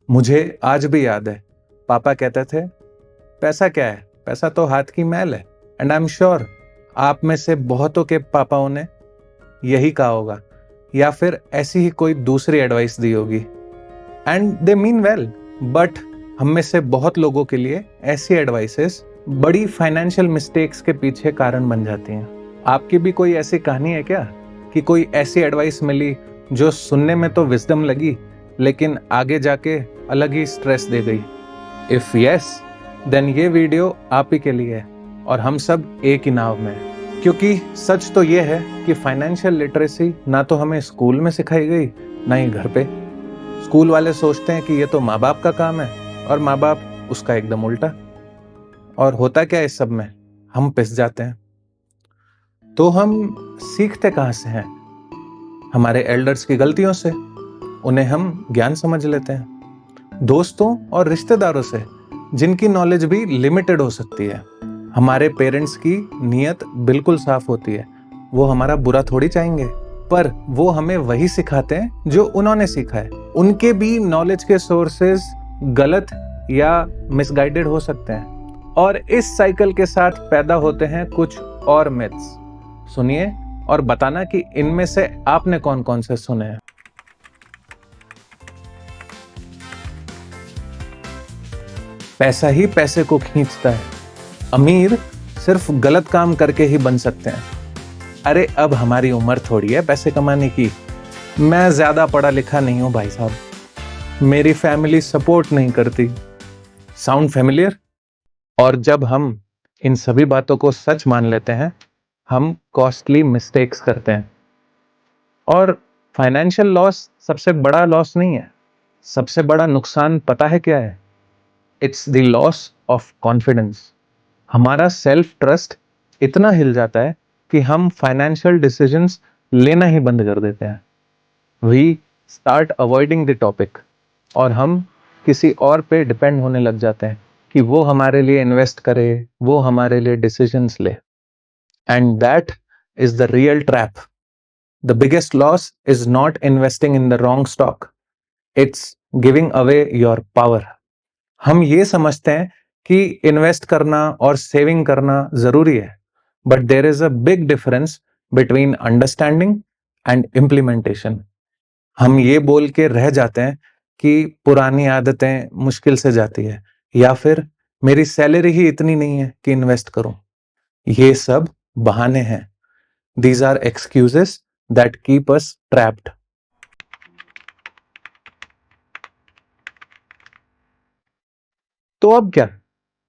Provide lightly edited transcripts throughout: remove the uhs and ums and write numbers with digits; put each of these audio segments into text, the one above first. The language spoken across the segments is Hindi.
मुझे आज भी याद है, पापा कहते थे, पैसा क्या है, पैसा तो हाथ की मैल है। एंड आई एम श्योर आप में से बहुतों के पापाओं ने यही कहा होगा या फिर ऐसी ही कोई दूसरी एडवाइस दी होगी। And they mean well, but हम में से बहुत लोगों के लिए ऐसी एडवाइसेस बड़ी फाइनेंशियल मिस्टेक्स के पीछे कारण बन जाती हैं। आपकी भी कोई ऐसी कहानी है क्या कि कोई ऐसी एडवाइस मिली जो सुनने में तो विजडम लगी लेकिन आगे जाके अलग ही स्ट्रेस दे गई? इफ यस, देन ये वीडियो आप ही के लिए है और हम सब एक ही नाव में हैं। क्योंकि सच तो ये है कि फाइनेंशियल लिटरेसी ना तो हमें स्कूल में सिखाई गई ना ही घर पे। स्कूल वाले सोचते हैं कि ये तो माँ बाप का काम है और माँ बाप उसका एकदम उल्टा। और होता क्या है इस सब में, हम पिस जाते हैं। तो हम सीखते कहाँ से हैं? हमारे एल्डर्स की गलतियों से। उन्हें हम ज्ञान समझ लेते हैं, दोस्तों और रिश्तेदारों से जिनकी नॉलेज भी लिमिटेड हो सकती है। हमारे पेरेंट्स की नीयत बिल्कुल साफ होती है, वो हमारा बुरा थोड़ी चाहेंगे, पर वो हमें वही सिखाते हैं जो उन्होंने सीखा है। उनके भी नॉलेज के सोर्सेज गलत या मिसगाइडेड हो सकते हैं और इस साइकिल के साथ पैदा होते हैं कुछ और मिथ्स। सुनिए और बताना कि इनमें से आपने कौन कौन से सुने हैं। पैसा ही पैसे को खींचता है, अमीर सिर्फ गलत काम करके ही बन सकते हैं। अरे अब हमारी उम्र थोड़ी है पैसे कमाने की। मैं ज्यादा पढ़ा लिखा नहीं हूं भाई साहब, मेरी फैमिली सपोर्ट नहीं करती। Sound familiar? और जब हम इन सभी बातों को सच मान लेते हैं, हम कॉस्टली मिस्टेक्स करते हैं। और फाइनेंशियल लॉस सबसे बड़ा लॉस नहीं है। सबसे बड़ा नुकसान पता है क्या है? It's the loss of confidence. हमारा सेल्फ ट्रस्ट इतना हिल जाता है कि हम फाइनेंशियल डिसीजंस लेना ही बंद कर देते हैं। We start avoiding the topic और हम किसी और पे डिपेंड होने लग जाते हैं कि वो हमारे लिए इन्वेस्ट करे, वो हमारे लिए डिसीजंस ले। And that is the real trap. The biggest loss is not investing in the wrong stock, it's giving away your power. हम ये समझते हैं कि इन्वेस्ट करना और सेविंग करना जरूरी है, but there is a big difference between understanding and implementation. हम ये बोल के रह जाते हैं कि पुरानी आदतें मुश्किल से जाती है या फिर मेरी सैलरी ही इतनी नहीं है कि इन्वेस्ट करूं। ये सब बहाने हैं। These are excuses that keep us trapped. तो अब क्या?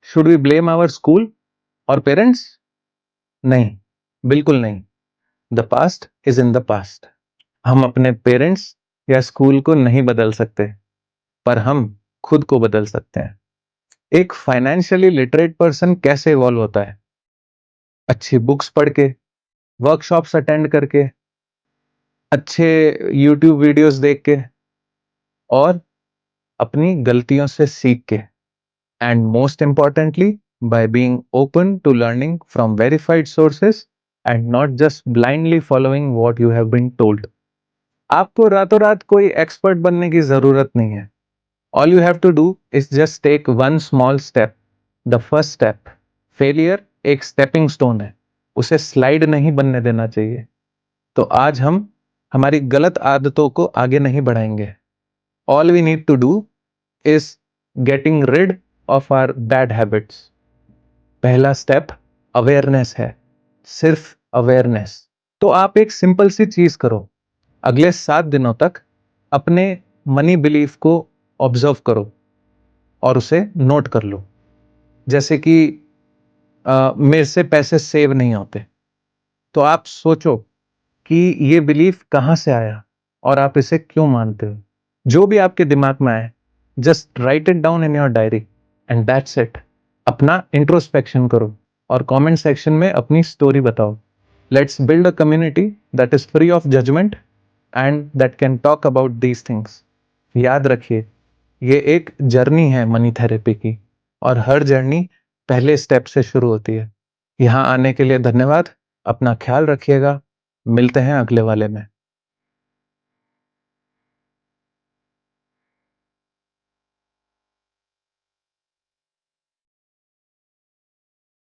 Should we blame our school और पेरेंट्स? नहीं, बिल्कुल नहीं। The past is in the past. हम अपने पेरेंट्स या स्कूल को नहीं बदल सकते, पर हम खुद को बदल सकते हैं। एक फाइनेंशियली लिटरेट पर्सन कैसे इवॉल्व होता है? अच्छी बुक्स पढ़ के, वर्कशॉप्स अटेंड करके, अच्छे यूट्यूब वीडियोस देख के और अपनी गलतियों से सीख के। And most importantly, by being open to learning from verified sources and not just blindly following what you have been told. आपको रातों रात कोई एक्सपर्ट बनने की जरूरत नहीं है। All you have to do is just take one small step. The first step. Failure एक stepping stone है, उसे स्लाइड नहीं बनने देना चाहिए। तो आज हम हमारी गलत आदतों को आगे नहीं बढ़ाएंगे। All we need to do is getting rid of our bad habits. पहला स्टेप अवेयरनेस है, सिर्फ अवेयरनेस। तो आप एक सिंपल सी चीज करो, अगले 7 दिनों तक अपने मनी बिलीफ को ऑब्जर्व करो और उसे नोट कर लो। जैसे कि मेरे से पैसे सेव नहीं होते, तो आप सोचो कि ये बिलीफ कहाँ से आया और आप इसे क्यों मानते हो। जो भी आपके दिमाग में आए, just write it down in your diary and that's it. अपना इंट्रोस्पेक्शन करो और कमेंट सेक्शन में अपनी स्टोरी बताओ। Let's build a community that is free of judgement and that can talk about these things. याद रखिए, ये एक जर्नी है मनी थेरेपी की और हर जर्नी पहले स्टेप से शुरू होती है। यहाँ आने के लिए धन्यवाद। अपना ख्याल रखिएगा। मिलते हैं अगले वाले में।